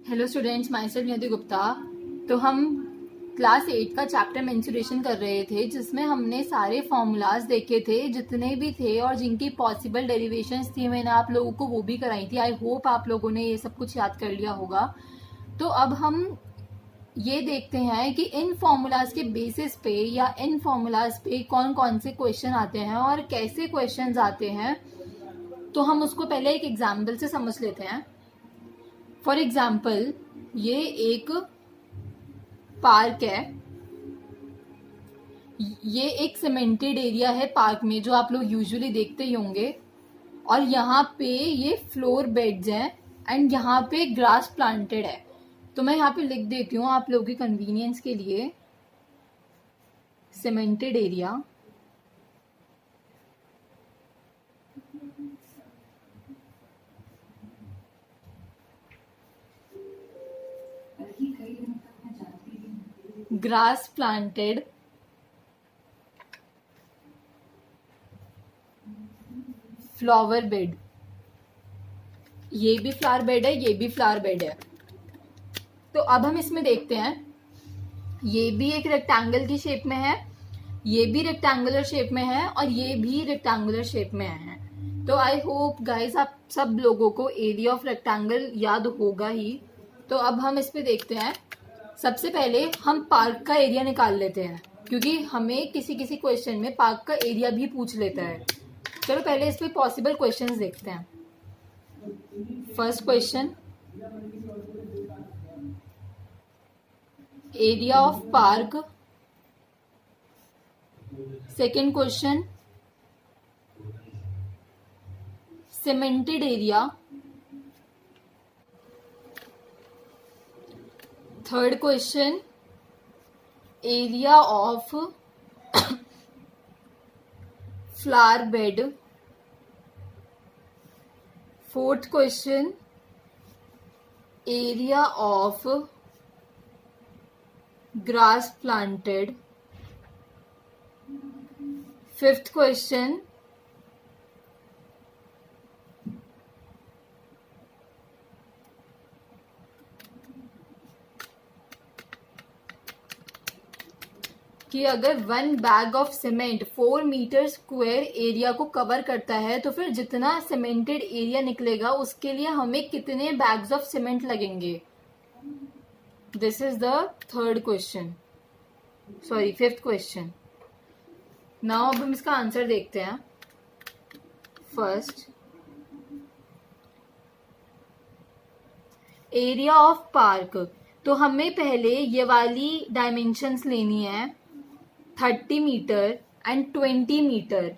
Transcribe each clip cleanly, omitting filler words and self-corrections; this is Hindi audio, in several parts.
हेलो स्टूडेंट्स, माई सेल्फ निधि गुप्ता। तो हम क्लास 8 का चैप्टर मेंसुरेशन कर रहे थे, जिसमें हमने सारे फॉर्मूलाज देखे थे जितने भी थे और जिनकी पॉसिबल डेरिवेशंस थी। मैंने आप लोगों को वो भी कराई थी। आई होप आप लोगों ने ये सब कुछ याद कर लिया होगा। तो अब हम ये देखते हैं कि इन फॉर्मूलाज के बेसिस पे या इन फॉर्मूलाज पे कौन कौन से क्वेश्चन आते हैं और कैसे क्वेश्चन आते हैं। तो हम उसको पहले एक एग्जाम्पल से समझ लेते हैं। फॉर एग्जाम्पल, ये एक पार्क है। ये एक सीमेंटेड एरिया है पार्क में, जो आप लोग यूजुअली देखते ही होंगे। और यहाँ पे ये फ्लोर बेड्स हैं एंड यहाँ पे ग्रास प्लांटेड है। तो मैं यहाँ पे लिख देती हूँ आप लोगों की कन्वीनियंस के लिए, cemented area grass planted flower bed. ये भी फ्लावर बेड है, ये भी फ्लावर बेड है। तो अब हम इसमें देखते हैं, ये भी एक रेक्टेंगल की शेप में है, ये भी रेक्टेंगुलर शेप में है और ये भी रेक्टेंगुलर शेप में है। तो आई होप गाइस आप सब लोगों को एरिया ऑफ रेक्टेंगल याद होगा ही। तो अब हम इस पे देखते हैं। सबसे पहले हम पार्क का एरिया निकाल लेते हैं, क्योंकि हमें किसी किसी क्वेश्चन में पार्क का एरिया भी पूछ लेता है। चलो पहले इस पे पॉसिबल क्वेश्चंस देखते हैं। First question, area of park. Second question, cemented area. Third question, area of flower bed. Fourth question, area of grass planted. Fifth question, कि अगर 1 bag of cement 4 metre square area को कवर करता है, तो फिर जितना सीमेंटेड एरिया निकलेगा उसके लिए हमें कितने बैग्स ऑफ सीमेंट लगेंगे। This is the third question, sorry fifth question. Now अब हम इसका आंसर देखते हैं। First, area of park. तो हमें पहले ये वाली डायमेंशंस लेनी है, 30 मीटर एंड 20 मीटर।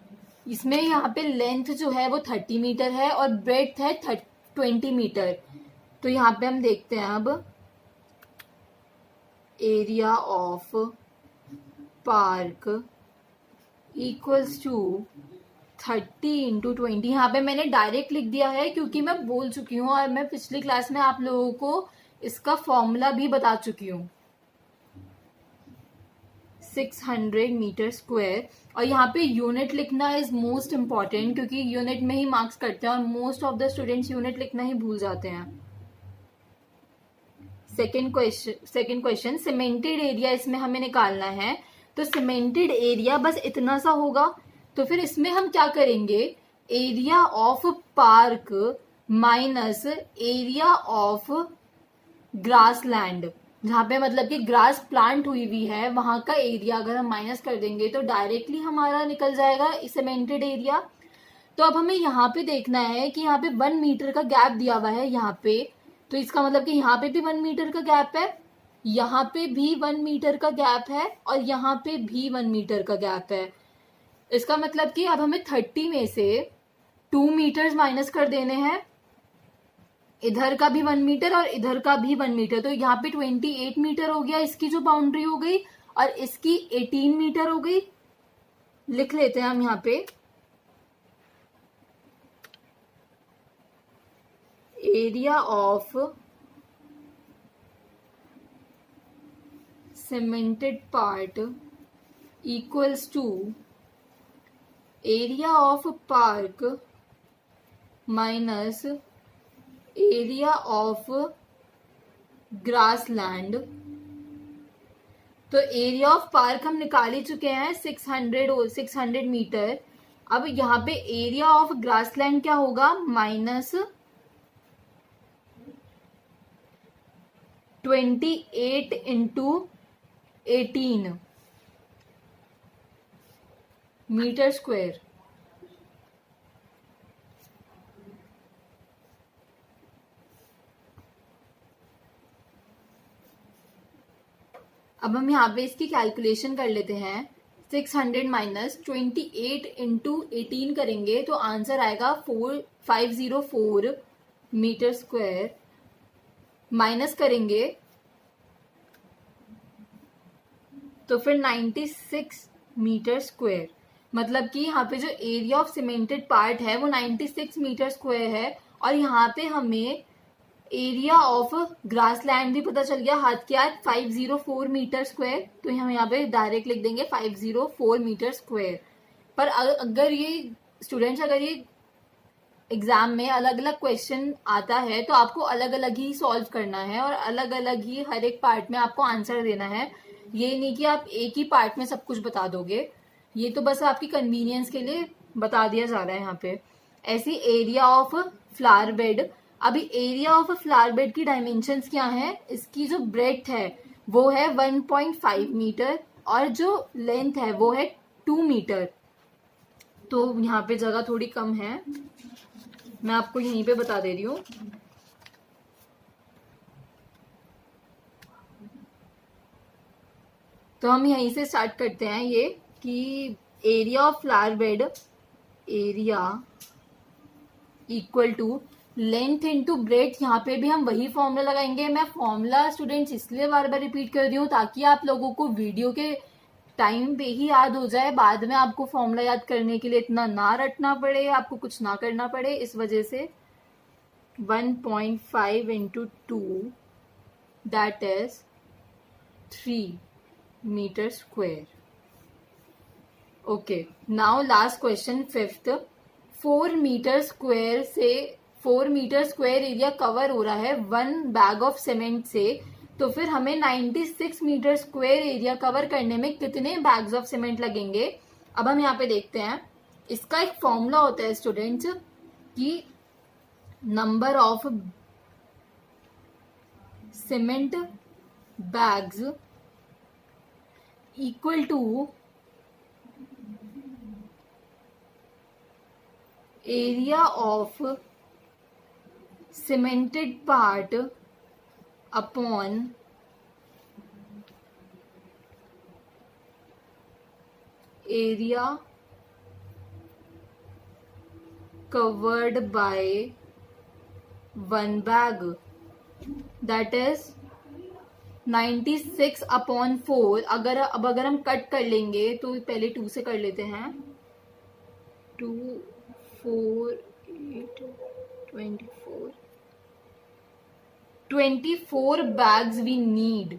इसमें यहाँ पे लेंथ जो है वो 30 मीटर है और ब्रेड्थ है 20 मीटर। तो यहाँ पे हम देखते हैं अब area of park equals to 30 into 20। यहाँ पे मैंने डायरेक्ट लिख दिया है क्योंकि मैं बोल चुकी हूँ और मैं पिछली क्लास में आप लोगों को इसका फॉर्मूला भी बता चुकी हूँ। 600 मीटर स्क्वायर। और यहाँ पे यूनिट लिखना इज मोस्ट इम्पॉर्टेंट, क्योंकि यूनिट में ही मार्क्स करते हैं और most of the students unit लिखना ही भूल जाते हैं। सेकेंड क्वेश्चन, सीमेंटेड एरिया इसमें हमें निकालना है। तो सीमेंटेड एरिया बस इतना सा होगा। तो फिर इसमें हम क्या करेंगे, area of park minus area of grass land, जहाँ पे मतलब कि ग्रास प्लांट हुई हुई है वहां का एरिया अगर हम माइनस कर देंगे तो डायरेक्टली हमारा निकल जाएगा सीमेंटेड एरिया। तो अब हमें यहाँ पे देखना है कि यहाँ पे 1 मीटर का गैप दिया हुआ है यहाँ पे। तो इसका मतलब कि यहाँ पे भी 1 मीटर का गैप है, यहाँ पे भी 1 मीटर का गैप है और यहाँ पे भी 1 मीटर का गैप है। इसका मतलब कि अब हमें 30 में से 2 मीटर्स माइनस कर देने हैं, इधर का भी 1 मीटर और इधर का भी 1 मीटर। तो यहाँ पे 28 मीटर हो गया इसकी जो बाउंड्री हो गई, और इसकी 18 मीटर हो गई। लिख लेते हैं हम यहाँ पे area of cemented part equals to area of park minus area of grass land. तो एरिया ऑफ पार्क हम निकाल ही चुके हैं 600 मीटर। अब यहाँ पे एरिया ऑफ ग्रासलैंड क्या होगा, -28 इंटू 18 मीटर स्क्वायर। अब हम यहाँ पे इसकी कैलकुलेशन कर लेते हैं। 600 माइनस 28 इंटू 18 करेंगे तो आंसर आएगा 4504 मीटर स्क्वायर। माइनस करेंगे तो फिर 96 मीटर स्क्वायर। मतलब कि यहाँ पे जो एरिया ऑफ सीमेंटेड पार्ट है वो 96 मीटर स्क्वायर है। और यहाँ पे हमें एरिया ऑफ ग्रासलैंड भी पता चल गया हाथ के हाथ 504 मीटर स्क्वायर। तो हम यहाँ पे डायरेक्ट लिख देंगे 504 मीटर स्क्वायर। पर अगर ये स्टूडेंट्स, अगर ये एग्जाम में अलग अलग क्वेश्चन आता है तो आपको अलग अलग ही सॉल्व करना है और अलग अलग ही हर एक पार्ट में आपको आंसर देना है। ये नहीं कि आप एक ही पार्ट में सब कुछ बता दोगे, ये तो बस आपकी कन्वीनियंस के लिए बता दिया जा रहा है यहाँ पे। ऐसी एरिया ऑफ फ्लावर बेड। अभी एरिया ऑफ फ्लावर बेड की डायमेंशंस क्या है, इसकी जो ब्रेड्थ है वो है 1.5 मीटर और जो लेंथ है वो है 2 मीटर। तो यहाँ पे जगह थोड़ी कम है, मैं आपको यहीं पे बता दे रही हूँ। तो हम यहीं से स्टार्ट करते हैं ये कि area of flower bed, area equal to length into breadth. यहाँ पे भी हम वही फॉर्मूला लगाएंगे। मैं फॉर्मूला स्टूडेंट्स इसलिए बार बार रिपीट कर रही हूँ ताकि आप लोगों को वीडियो के टाइम पे ही याद हो जाए, बाद में आपको फॉर्मूला याद करने के लिए इतना ना रटना पड़े, आपको कुछ ना करना पड़े, इस वजह से 1.5 into 2 that is 3 metre square. Okay, now last question, fifth. 4 metre square से 4 मीटर स्क्वायर एरिया कवर हो रहा है 1 बैग ऑफ सीमेंट से। तो फिर हमें 96 मीटर स्क्वायर एरिया कवर करने में कितने बैग्स ऑफ सीमेंट लगेंगे। अब हम यहाँ पे देखते हैं, इसका एक फॉर्मूला होता है स्टूडेंट्स कि number of cement bags equal to area of cemented part upon area covered by 1 bag, that is 96/4। अगर हम कट कर लेंगे तो पहले 2 से कर लेते हैं। 2 4 8 24 बैग्स वी नीड।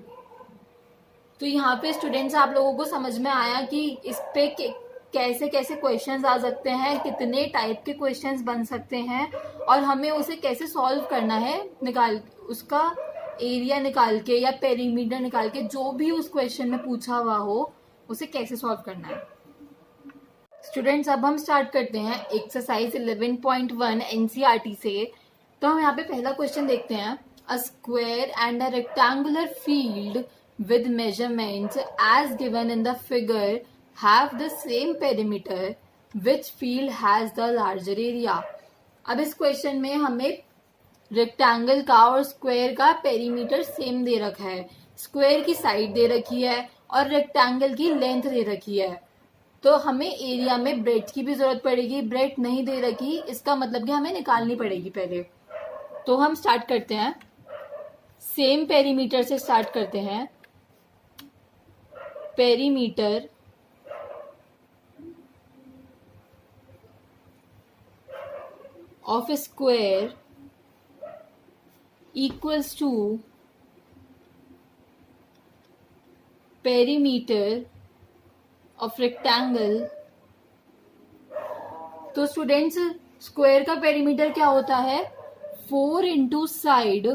तो यहाँ पे स्टूडेंट्स आप लोगों को समझ में आया कि इस पे कैसे कैसे क्वेश्चंस आ सकते हैं, कितने टाइप के क्वेश्चंस बन सकते हैं और हमें उसे कैसे सॉल्व करना है, निकाल उसका एरिया निकाल के या पेरीमीटर निकाल के, जो भी उस क्वेश्चन में पूछा हुआ हो उसे कैसे सॉल्व करना है। स्टूडेंट्स अब हम स्टार्ट करते हैं एक्सरसाइज 11.1 एनसीईआरटी से। तो हम यहाँ पे पहला क्वेश्चन देखते हैं। A square and a rectangular field with measurements as given in the figure have the same perimeter, which field has the larger area. अब इस क्वेश्चन में हमें रेक्टेंगल का और स्क्वायर का पेरीमीटर सेम दे रखा है, स्क्वायर की साइड दे रखी है और रेक्टेंगल की लेंथ दे रखी है। तो हमें एरिया में ब्रेड्थ की भी जरूरत पड़ेगी, ब्रेड्थ नहीं दे रखी, इसका मतलब कि हमें निकालनी पड़ेगी पहले। तो हम स्टार्ट करते हैं, सेम पेरीमीटर से स्टार्ट करते हैं। Perimeter of square equals to perimeter of rectangle. तो स्टूडेंट्स स्क्वायर का पेरीमीटर क्या होता है, 4 इंटू साइड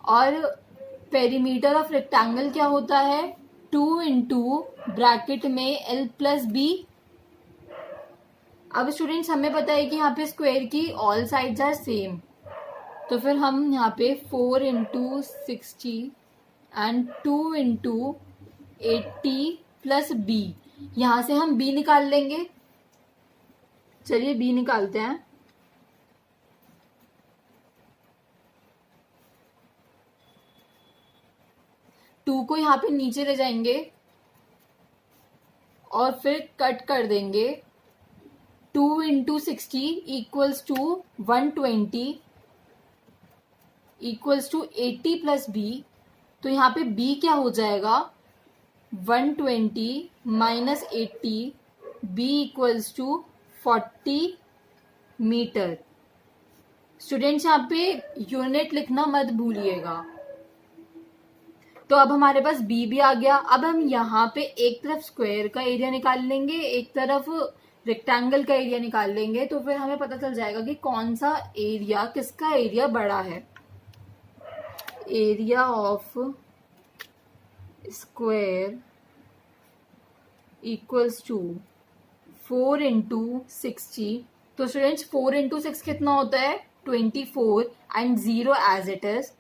और पेरीमीटर ऑफ रेक्टेंगल क्या होता है, 2 इंटू ब्रैकेट में l प्लस बी। अब स्टूडेंट्स हमें पता है कि यहाँ पे स्क्वायर की ऑल साइड्स आर सेम, तो फिर हम यहाँ पे 4 into 60 and 2 into 80 plus B, यहाँ से हम b निकाल लेंगे। चलिए b निकालते हैं। टू को यहाँ पे नीचे ले जाएंगे और फिर कट कर देंगे। 2 into 60 equals to 120 equals to 80 plus B, तो यहाँ पे b क्या हो जाएगा, 120 minus 80, b equals to 40 metre. Students यहाँ पे यूनिट लिखना मत भूलिएगा। तो अब हमारे पास b भी आ गया। अब हम यहाँ पे एक तरफ स्क्वायर का एरिया निकाल लेंगे, एक तरफ रेक्टेंगल का एरिया निकाल लेंगे, तो फिर हमें पता चल जाएगा कि कौन सा एरिया, किसका एरिया बड़ा है। Area of square equals to 4 into 60। तो स्टूडेंट्स 4 इंटू 6 कितना होता है, 24 and 0 as it is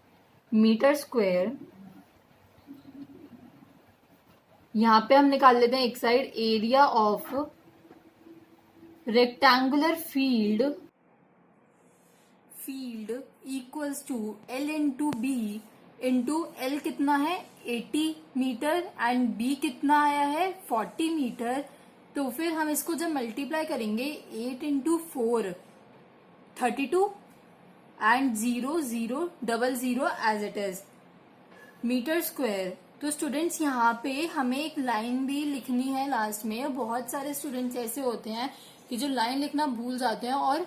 metre square. यहाँ पे हम निकाल लेते हैं एक side area of rectangular field equals to L into B into L कितना है 80 मीटर एंड बी कितना आया है 40 मीटर। तो फिर हम इसको जब मल्टीप्लाई करेंगे 8 into 4 32 and 0 0 00 as it is metre square. तो स्टूडेंट्स यहाँ पे हमें एक लाइन भी लिखनी है लास्ट में। बहुत सारे स्टूडेंट्स ऐसे होते हैं कि जो लाइन लिखना भूल जाते हैं, और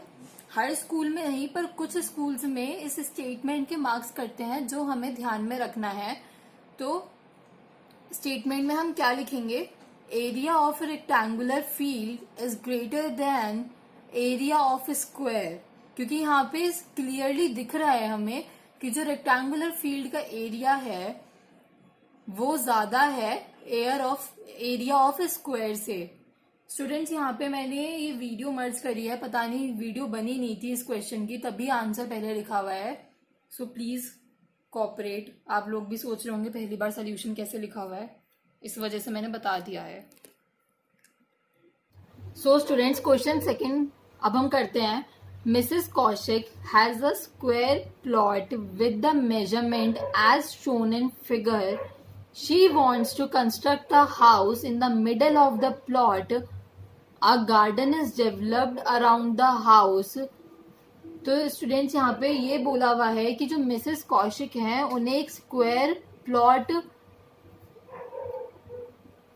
हर स्कूल में नहीं पर कुछ स्कूल्स में इस स्टेटमेंट के मार्क्स करते हैं, जो हमें ध्यान में रखना है। तो स्टेटमेंट में हम क्या लिखेंगे, area of rectangular field is greater than area of square, क्योंकि यहाँ पे क्लियरली दिख रहा है हमें कि जो रेक्टेंगुलर फील्ड का एरिया है वो ज्यादा है एरिया ऑफ स्क्वायर से। स्टूडेंट्स यहाँ पे मैंने ये वीडियो मर्ज करी है, पता नहीं वीडियो बनी नहीं थी इस क्वेश्चन की, तभी आंसर पहले लिखा हुआ है। So please cooperate. आप लोग भी सोच रहे होंगे पहली बार सोल्यूशन कैसे लिखा हुआ है, इस वजह से मैंने बता दिया है। सो स्टूडेंट्स क्वेश्चन सेकंड अब हम करते हैं। Mrs. Kaushik has a square plot with the measurement as shown in figure. She wants to construct a house in the middle of the plot. A garden is developed around the house. तो स्टूडेंट्स यहाँ पे ये बोला हुआ है कि जो मिसेस कौशिक हैं उन्हें एक स्क्वायर प्लॉट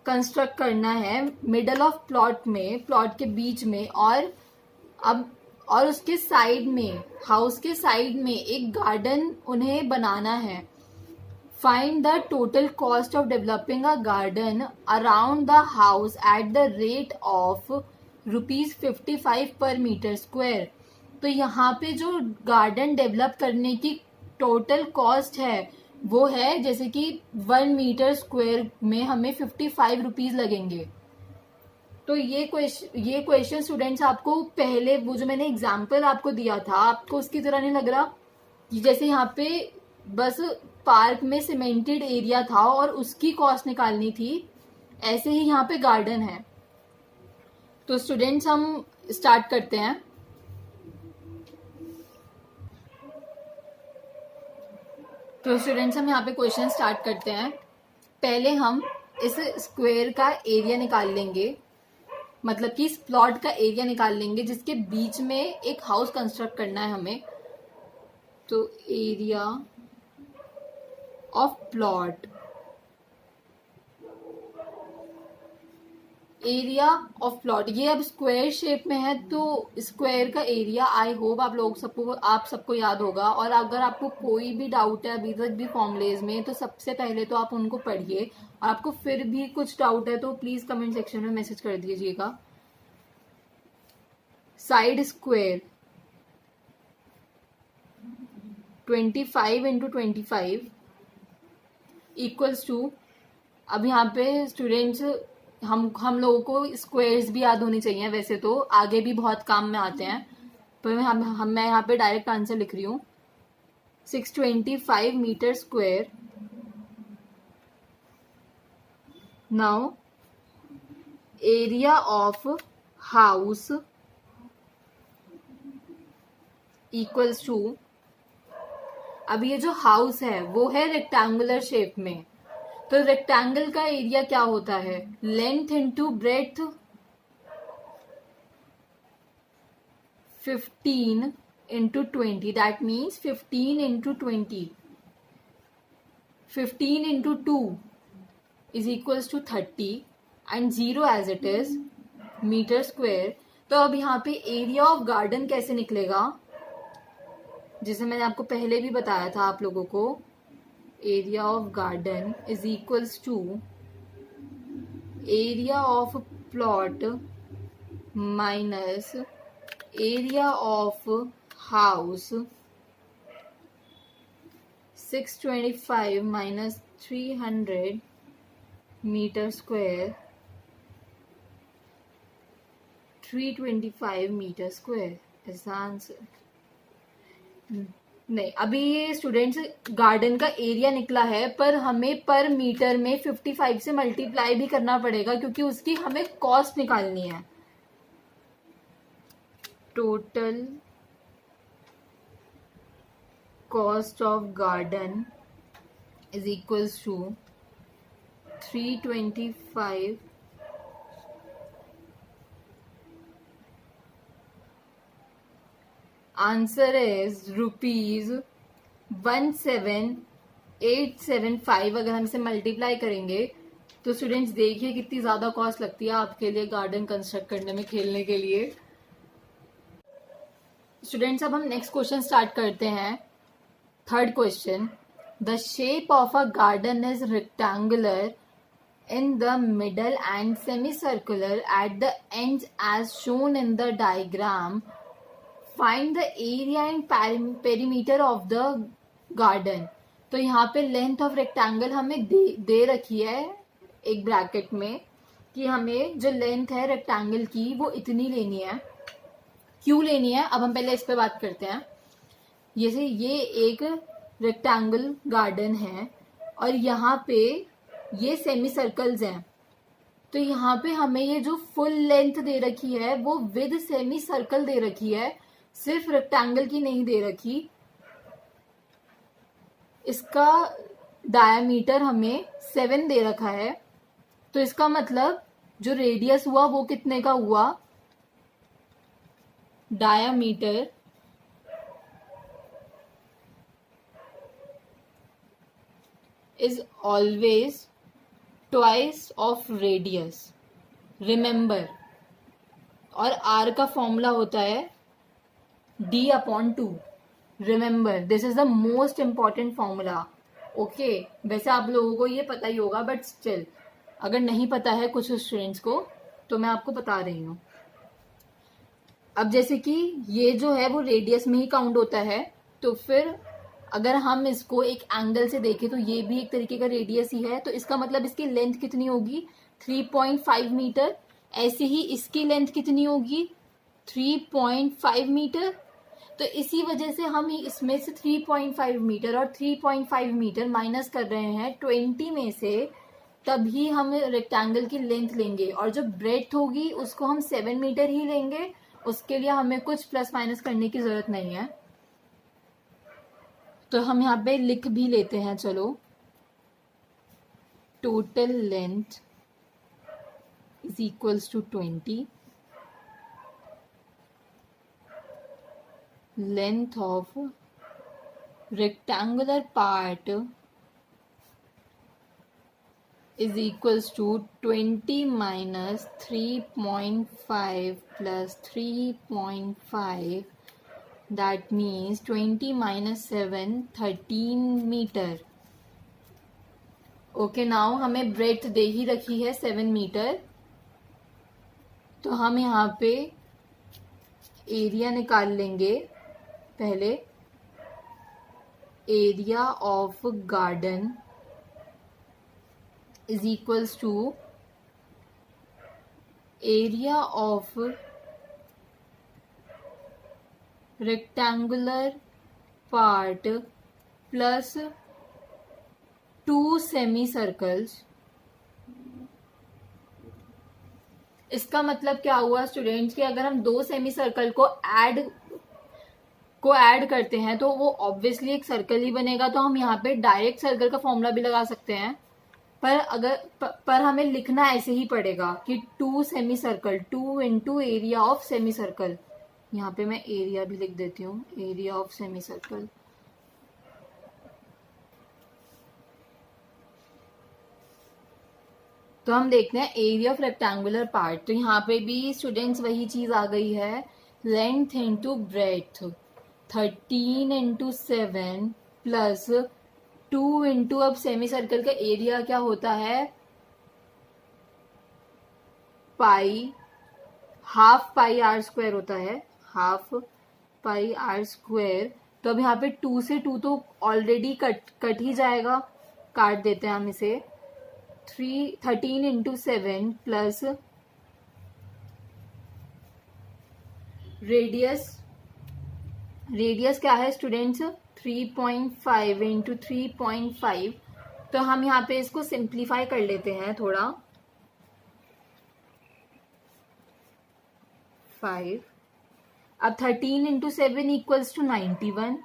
कंस्ट्रक्ट करना है मिडल ऑफ प्लॉट में, प्लॉट के बीच में, और उसके साइड में, हाउस के साइड में एक गार्डन उन्हें बनाना है। Find the total cost of developing a garden around the house at the rate of ₹55 पर मीटर स्क्वायर। तो यहाँ पे जो गार्डन डेवलप करने की टोटल कॉस्ट है वो है, जैसे कि 1 मीटर स्क्वायर में हमें 55 रुपीज लगेंगे। तो ये क्वेश्चन स्टूडेंट्स आपको पहले वो जो मैंने एग्जाम्पल आपको दिया था, आपको उसकी तरह नहीं लग रहा कि जैसे यहाँ पे बस पार्क में सीमेंटेड एरिया था और उसकी कॉस्ट निकालनी थी, ऐसे ही यहाँ पे गार्डन है। तो स्टूडेंट्स हम स्टार्ट करते हैं। तो स्टूडेंट्स हम यहाँ पे क्वेश्चन स्टार्ट करते हैं। पहले हम इस स्क्वायर का एरिया निकाल लेंगे, मतलब कि इस प्लॉट का एरिया निकाल लेंगे जिसके बीच में एक हाउस कंस्ट्रक्ट करना है हमें। तो area of plot, area of plot ये अब स्क्वायर शेप में है, तो स्क्वायर का एरिया आई होप आप सबको याद होगा। और अगर आपको कोई भी डाउट है अभी तक भी फॉर्मूलेज में, तो सबसे पहले तो आप उनको पढ़िए, और आपको फिर भी कुछ डाउट है तो प्लीज कमेंट सेक्शन में मैसेज कर दीजिएगा। Side square 25 into 25 equals to, अब यहाँ पे स्टूडेंट्स हम लोगों को स्क्वायर्स भी याद होनी चाहिए, वैसे तो आगे भी बहुत काम में आते हैं, पर मैं यहाँ पे डायरेक्ट आंसर लिख रही हूँ 625 metre square. Now area of house equals to, अब ये जो हाउस है वो है रेक्टेंगुलर शेप में, तो रेक्टेंगल का एरिया क्या होता है, length into breadth, 15 into 20, that means 15 into 20, 15 into 2 is equals to 30 and 0 as it is metre square. तो अब यहाँ पे एरिया ऑफ गार्डन कैसे निकलेगा, जिसे मैंने आपको पहले भी बताया था आप लोगों को, area of garden is equals to area of plot minus area of house, 625 minus 300 metre square, 325 metre square is the answer. नहीं, अभी ये स्टूडेंट्स गार्डन का एरिया निकला है, पर हमें पर मीटर में 55 से मल्टीप्लाई भी करना पड़ेगा, क्योंकि उसकी हमें कॉस्ट निकालनी है। Total cost of garden is equals to 325 answer is ₹17,875। अगर हम इसे मल्टीप्लाई करेंगे तो स्टूडेंट्स देखिए कितनी ज्यादा कॉस्ट लगती है आपके लिए गार्डन कंस्ट्रक्ट करने में, खेलने के लिए। स्टूडेंट्स अब हम नेक्स्ट क्वेश्चन स्टार्ट करते हैं। Third question, the shape of a garden is rectangular in the middle and semicircular at the ends as shown in the diagram. Find the area and perimeter of the garden. तो यहाँ पे लेंथ ऑफ रेक्टेंगल हमें दे रखी है एक ब्रैकेट में, कि हमें जो लेंथ है रेक्टेंगल की वो इतनी लेनी है। क्यों लेनी है, अब हम पहले इस पे बात करते हैं। जैसे ये एक रेक्टेंगल गार्डन है और यहाँ पे ये सेमी सर्कल्स हैं, तो यहाँ पे हमें ये जो फुल लेंथ दे रखी है वो विद सेमी सर्कल दे रखी है, सिर्फ रेक्टेंगल की नहीं दे रखी। इसका डायमीटर हमें 7 दे रखा है, तो इसका मतलब जो रेडियस हुआ वो कितने का हुआ, diameter is always twice of radius, remember. और आर का फॉर्मूला होता है D/2, remember, this is the most important formula. Okay, वैसे आप लोगों को ये पता ही होगा, बट स्टिल अगर नहीं पता है कुछ स्टूडेंट्स को तो मैं आपको बता रही हूँ। अब जैसे कि ये जो है वो रेडियस में ही काउंट होता है, तो फिर अगर हम इसको एक एंगल से देखें तो ये भी एक तरीके का रेडियस ही है, तो इसका मतलब इसकी लेंथ कितनी होगी, 3.5 मीटर। ऐसे ही इसकी लेंथ कितनी होगी, 3.5 मीटर। तो इसी वजह से हम इसमें से 3.5 मीटर और 3.5 मीटर माइनस कर रहे हैं 20 में से, तभी हम रेक्टेंगल की लेंथ लेंगे। और जो ब्रेड्थ होगी उसको हम 7 मीटर ही लेंगे, उसके लिए हमें कुछ प्लस माइनस करने की जरूरत नहीं है। तो हम यहाँ पे लिख भी लेते हैं, चलो। Total length is equals to 20, length of rectangular part is equals to 20 minus 3.5 plus 3.5, that means 20 minus 7, 13 metre. Okay, now हमें ब्रेड्थ दे ही रखी है 7 मीटर, तो हम यहाँ पे एरिया निकाल लेंगे पहले। Area of garden is equals to area of rectangular part plus 2 semi circles. इसका मतलब क्या हुआ स्टूडेंट्स कि अगर हम 2 सेमी सर्कल को ऐड करते हैं तो वो ऑब्वियसली एक सर्कल ही बनेगा। तो हम यहाँ पे डायरेक्ट सर्कल का फॉर्मूला भी लगा सकते हैं, पर हमें लिखना ऐसे ही पड़ेगा कि 2 semi circle, 2 into area of semi circle. यहाँ पे मैं एरिया भी लिख देती हूँ, एरिया ऑफ सेमी सर्कल। तो हम देखते हैं एरिया ऑफ रेक्टेंगुलर पार्ट। तो यहाँ पे भी स्टूडेंट्स वही चीज आ गई है, length into breath, 13 into 7 plus 2 into, अब सेमी सर्कल का एरिया क्या होता है, पाई, हाफ पाई आर स्क्वायर होता है, हाफ पाई आर स्क्वायर। तो अब यहाँ पे 2 से 2 तो ऑलरेडी कट ही जाएगा, काट देते हैं हम इसे। 13 इंटू 7 प्लस रेडियस क्या है स्टूडेंट्स, 3.5 इंटू 3.5। तो हम यहाँ पे इसको सिंप्लीफाई कर लेते हैं थोड़ा, 5। अब 13 into 7 equals to 91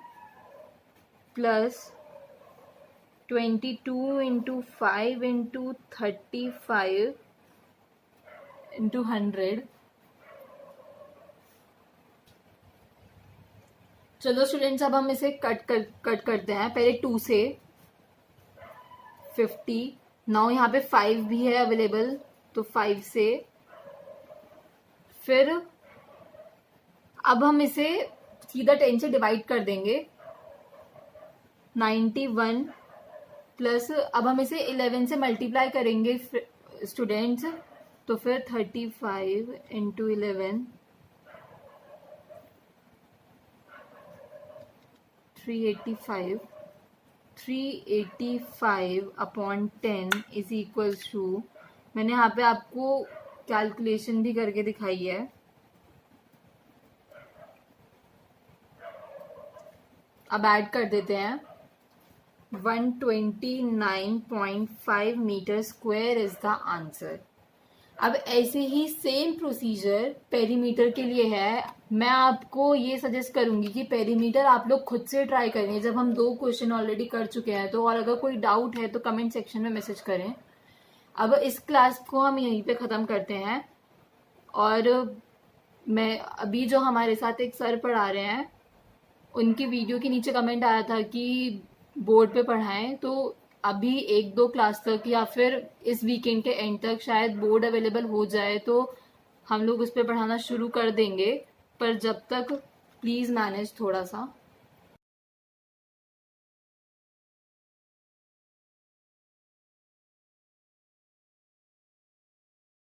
plus 22 into 5 into 35 into 100। चलो स्टूडेंट्स अब हम इसे कट करते हैं, पहले 2 से 50, नाउ यहाँ पे 5 भी है अवेलेबल, तो 5 से, फिर अब हम इसे सीधा 10 से डिवाइड कर देंगे, 91 प्लस, अब हम इसे 11 से मल्टीप्लाई करेंगे स्टूडेंट्स, तो फिर 35 into 11, 385 upon 10 is equals to, मैंने यहाँ पे आपको कैलकुलेशन भी करके दिखाई है, अब ऐड कर देते हैं, 129.5 metre square is the answer. अब ऐसे ही सेम प्रोसीजर पेरीमीटर के लिए है। मैं आपको ये सजेस्ट करूंगी कि पेरीमीटर आप लोग खुद से ट्राई करेंगे, जब हम 2 क्वेश्चन ऑलरेडी कर चुके हैं तो, और अगर कोई डाउट है तो कमेंट सेक्शन में मैसेज करें। अब इस क्लास को हम यहीं पे ख़त्म करते हैं, और मैं अभी जो हमारे साथ एक सर पढ़ा रहे हैं उनकी वीडियो के नीचे कमेंट आया था कि बोर्ड पे पढ़ाएं, तो अभी 1-2 क्लास तक या फिर इस वीकेंड के एंड तक शायद बोर्ड अवेलेबल हो जाए तो हम लोग उस पर पढ़ाना शुरू कर देंगे, पर जब तक प्लीज़ मैनेज थोड़ा सा।